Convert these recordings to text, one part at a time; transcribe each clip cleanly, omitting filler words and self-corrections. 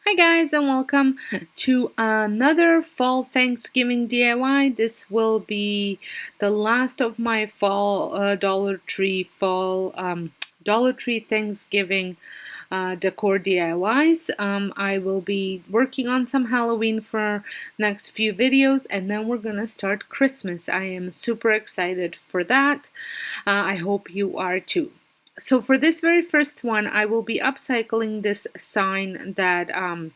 Hi guys, and welcome to another fall Thanksgiving DIY. This will be the last of my fall Dollar Tree Thanksgiving decor DIYs. I will be working on some Halloween for next few videos, and then we're gonna start Christmas. I am super excited for that. I hope you are too. So for this very first one, I will be upcycling this sign that I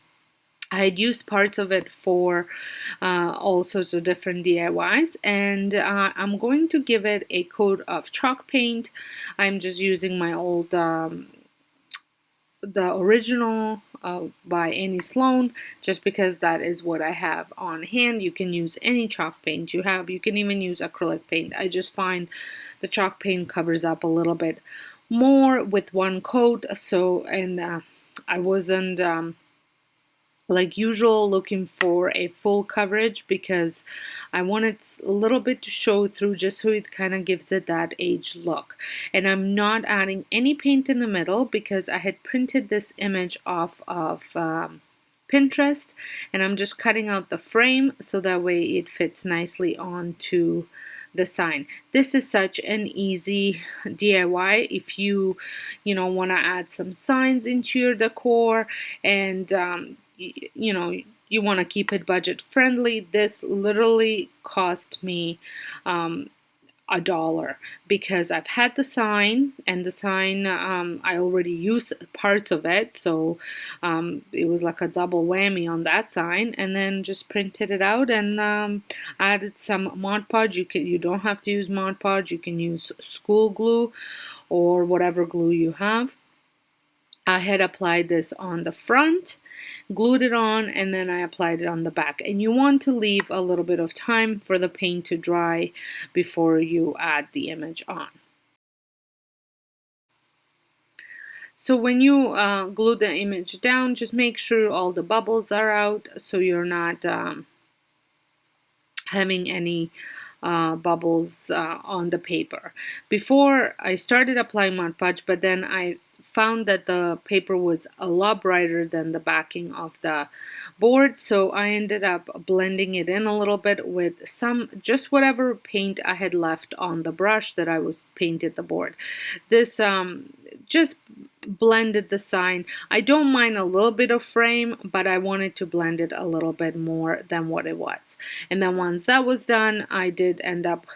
had used parts of it for all sorts of different DIYs, and I'm going to give it a coat of chalk paint. I'm just using my old the original by Annie Sloan, just because that is what I have on hand. You can use any chalk paint you have. You can even use acrylic paint. I just find the chalk paint covers up a little bit more with one coat. So, and I wasn't like usual looking for a full coverage because I wanted a little bit to show through, just so it kind of gives it that age look. And I'm not adding any paint in the middle because I had printed this image off of Pinterest, and I'm just cutting out the frame so that way it fits nicely onto the sign. This is such an easy DIY if you want to add some signs into your decor, and you want to keep it budget friendly. This literally cost me $1 because I've had the sign, and the sign I already used parts of it, so it was like a double whammy on that sign, and then just printed it out and added some Mod Podge. You don't have to use Mod Podge. You can use school glue or whatever glue you have. I had applied this on the front, glued it on, and then I applied it on the back. And you want to leave a little bit of time for the paint to dry before you add the image on. So when you glue the image down, just make sure all the bubbles are out so you're not having any bubbles on the paper. Before I started applying Mod Podge, but then I found that the paper was a lot brighter than the backing of the board, so I ended up blending it in a little bit with just whatever paint I had left on the brush that I was painted the board. This just blended the sign. I don't mind a little bit of frame, but I wanted to blend it a little bit more than what it was. And then once that was done, I did end up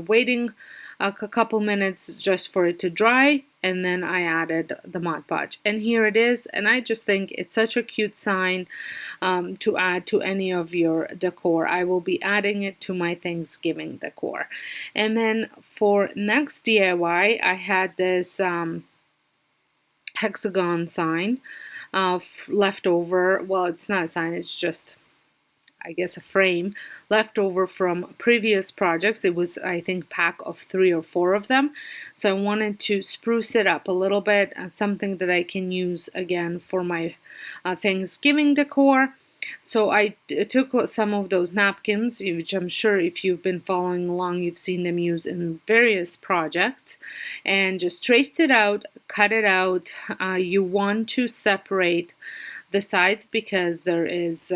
waiting a couple minutes just for it to dry, and then I added the Mod Podge, and here it is. And I just think it's such a cute sign to add to any of your decor. I will be adding it to my Thanksgiving decor. And then for next DIY, I had this hexagon sign left over. Well, it's not a sign, it's just, I guess, a frame left over from previous projects. It was, I think, pack of 3 or 4 of them. So I wanted to spruce it up a little bit, something that I can use again for my Thanksgiving decor. So I took some of those napkins, which I'm sure if you've been following along, you've seen them used in various projects, and just traced it out, cut it out. You want to separate the sides because there is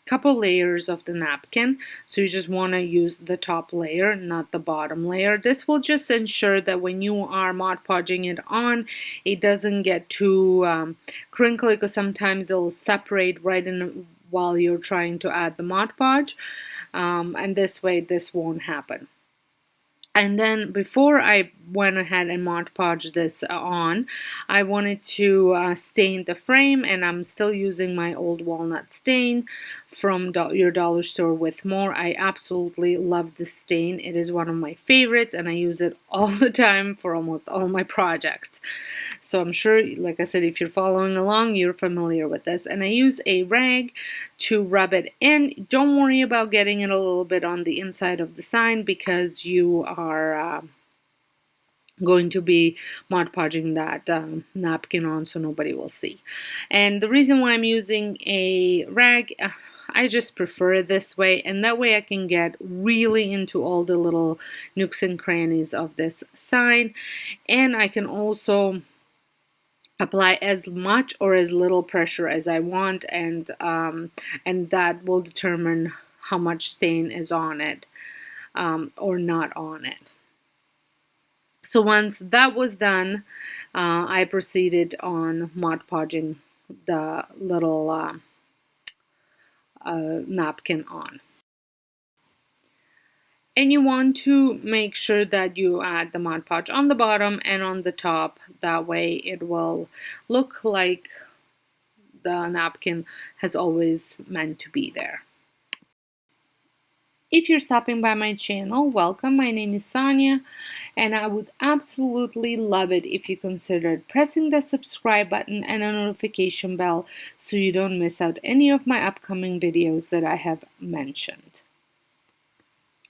couple layers of the napkin, so you just want to use the top layer, not the bottom layer. This will just ensure that when you are Mod Podging it on, it doesn't get too crinkly, because sometimes it'll separate right in while you're trying to add the Mod Podge, and this way this won't happen. And then before I went ahead and Mod Podge this on, I wanted to stain the frame, and I'm still using my old walnut stain from your dollar store with more. I absolutely love this stain. It is one of my favorites, and I use it all the time for almost all my projects. So I'm sure, like I said, if you're following along, you're familiar with this. And I use a rag to rub it in. Don't worry about getting it a little bit on the inside of the sign, because you are going to be Mod Podging that napkin on, so nobody will see. And the reason why I'm using a rag, I just prefer it this way, and that way I can get really into all the little nooks and crannies of this sign. And I can also apply as much or as little pressure as I want, and that will determine how much stain is on it or not on it. So once that was done, I proceeded on Mod Podging the little napkin on. And you want to make sure that you add the Mod Podge on the bottom and on the top. That way it will look like the napkin has always meant to be there. If you're stopping by my channel, welcome. My name is Sonja, and I would absolutely love it if you considered pressing the subscribe button and a notification bell so you don't miss out any of my upcoming videos that I have mentioned.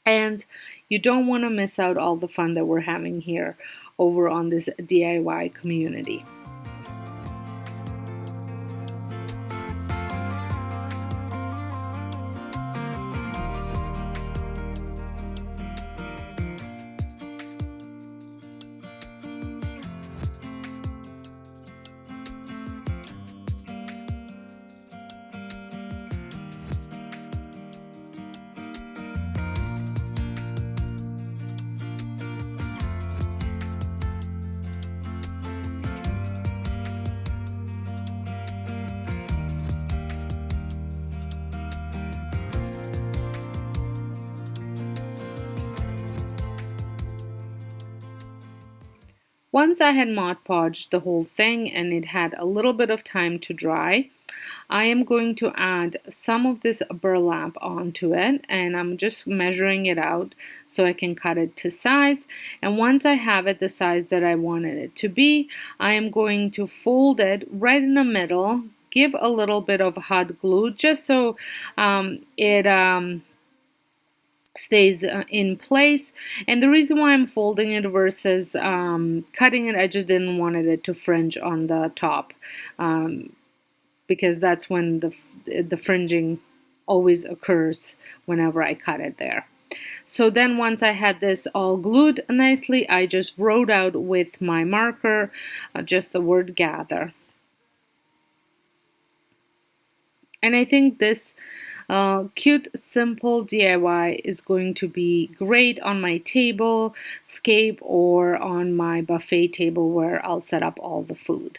And you don't want to miss out all the fun that we're having here over on this DIY community. Once I had Mod Podged the whole thing and it had a little bit of time to dry, I am going to add some of this burlap onto it, and I'm just measuring it out so I can cut it to size. And once I have it the size that I wanted it to be, I am going to fold it right in the middle, give a little bit of hot glue just so it stays in place. And the reason why I'm folding it versus cutting it, I just didn't want it to fringe on the top, because that's when the fringing always occurs whenever I cut it there. So then once I had this all glued nicely, I just wrote out with my marker just the word gather. And I think this cute, simple DIY is going to be great on my table scape or on my buffet table where I'll set up all the food.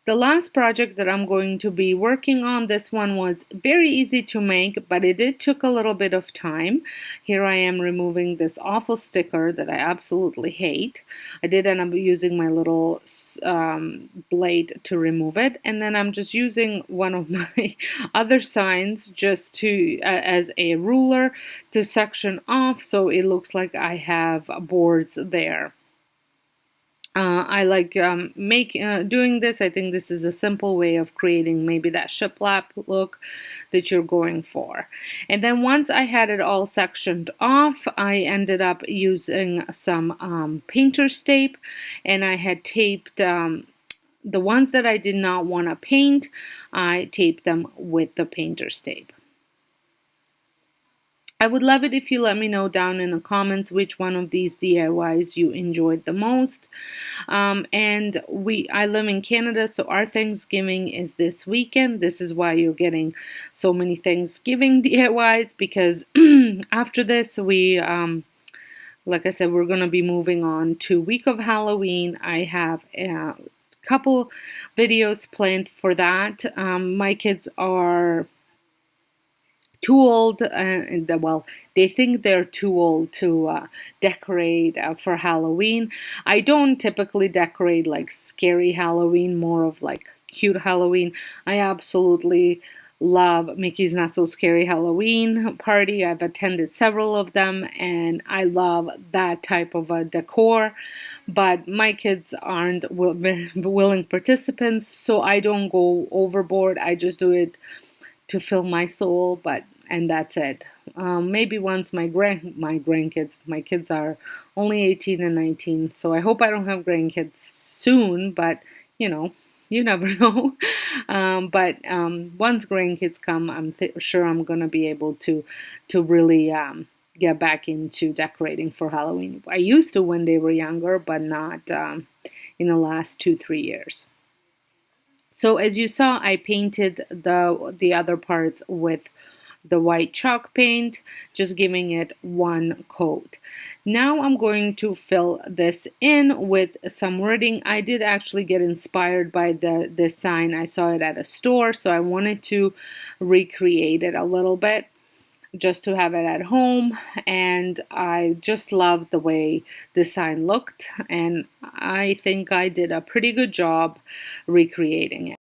The last project that I'm going to be working on, this one was very easy to make, but it took a little bit of time. Here I am removing this awful sticker that I absolutely hate. I did end up using my little blade to remove it, and then I'm just using one of my other signs just to as a ruler to section off so it looks like I have boards there. I like doing this. I think this is a simple way of creating maybe that shiplap look that you're going for. And then once I had it all sectioned off, I ended up using some painter's tape, and I had taped the ones that I did not want to paint, I taped them with the painter's tape. I would love it if you let me know down in the comments which one of these DIYs you enjoyed the most. And I live in Canada, so our Thanksgiving is this weekend. This is why you're getting so many Thanksgiving DIYs, because after this we like I said, we're going to be moving on to week of Halloween. I have a couple videos planned for that. My kids are too old, well, they think they're too old to decorate for Halloween. I don't typically decorate like scary Halloween, more of like cute Halloween. I absolutely love Mickey's Not So Scary Halloween party. I've attended several of them, and I love that type of a decor. But my kids aren't willing participants, so I don't go overboard. I just do it to fill my soul, and that's it. Maybe once my grandkids, my kids are only 18 and 19, so I hope I don't have grandkids soon, but you know, you never know. But once grandkids come, I'm sure I'm gonna be able to really get back into decorating for Halloween. I used to when they were younger, but not in the last 2-3 years. So as you saw, I painted the other parts with the white chalk paint, just giving it one coat. Now I'm going to fill this in with some wording. I did actually get inspired by this sign. I saw it at a store, so I wanted to recreate it a little bit just to have it at home, and I just loved the way the sign looked, and I think I did a pretty good job recreating it.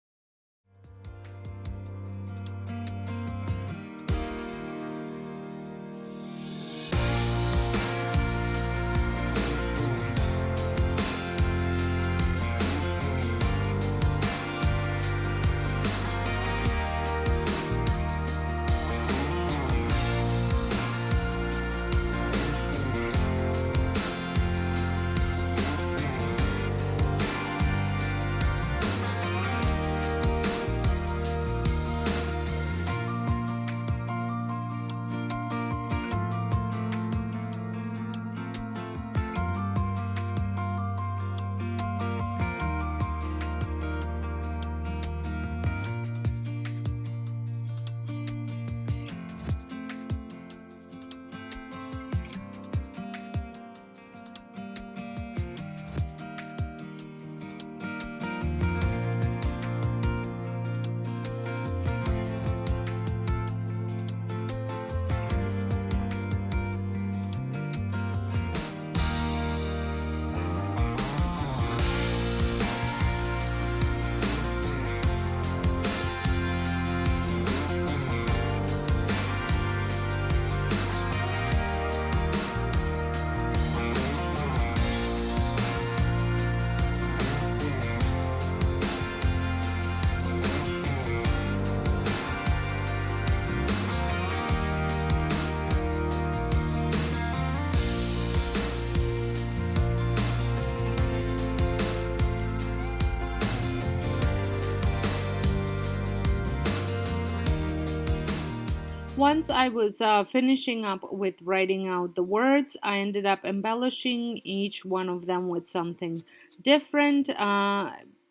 Once I was finishing up with writing out the words, I ended up embellishing each one of them with something different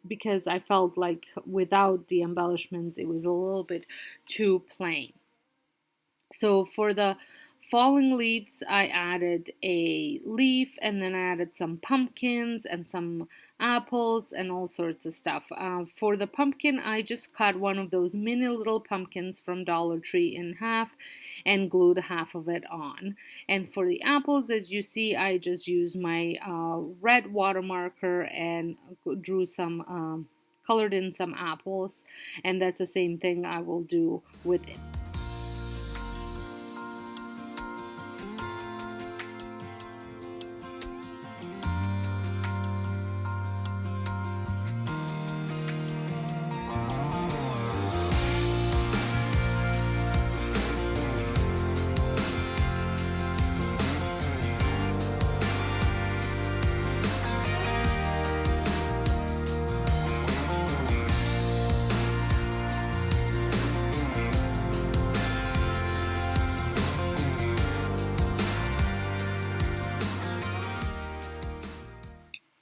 because I felt like without the embellishments it was a little bit too plain. So for the falling leaves, I added a leaf, and then I added some pumpkins and some apples and all sorts of stuff. For the pumpkin, I just cut one of those mini little pumpkins from Dollar Tree in half and glued half of it on. And for the apples, as you see, I just used my red water marker and drew some, colored in some apples, and that's the same thing I will do with it.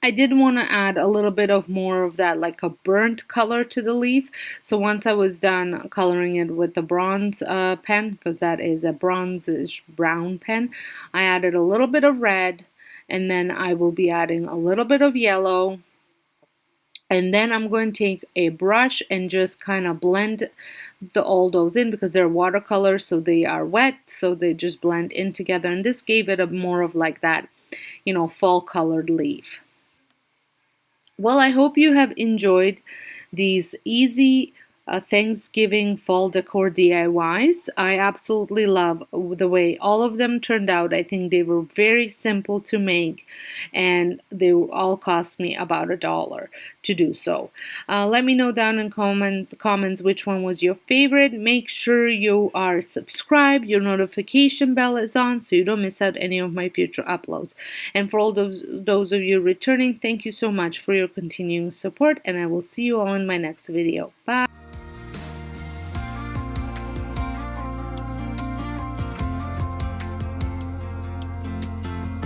I did want to add a little bit of more of that, like a burnt color to the leaf. So once I was done coloring it with the bronze pen, because that is a bronzish brown pen, I added a little bit of red, and then I will be adding a little bit of yellow. And then I'm going to take a brush and just kind of blend all those in, because they're watercolors, so they are wet, so they just blend in together. And this gave it a more of like that, fall colored leaf. Well, I hope you have enjoyed these easy Thanksgiving fall decor DIYs. I absolutely love the way all of them turned out. I think they were very simple to make, and they all cost me about $1 to do so. Let me know down in comments which one was your favorite. Make sure you are subscribed, your notification bell is on, so you don't miss out any of my future uploads. And for all those of you returning, thank you so much for your continuing support, and I will see you all in my next video. Bye!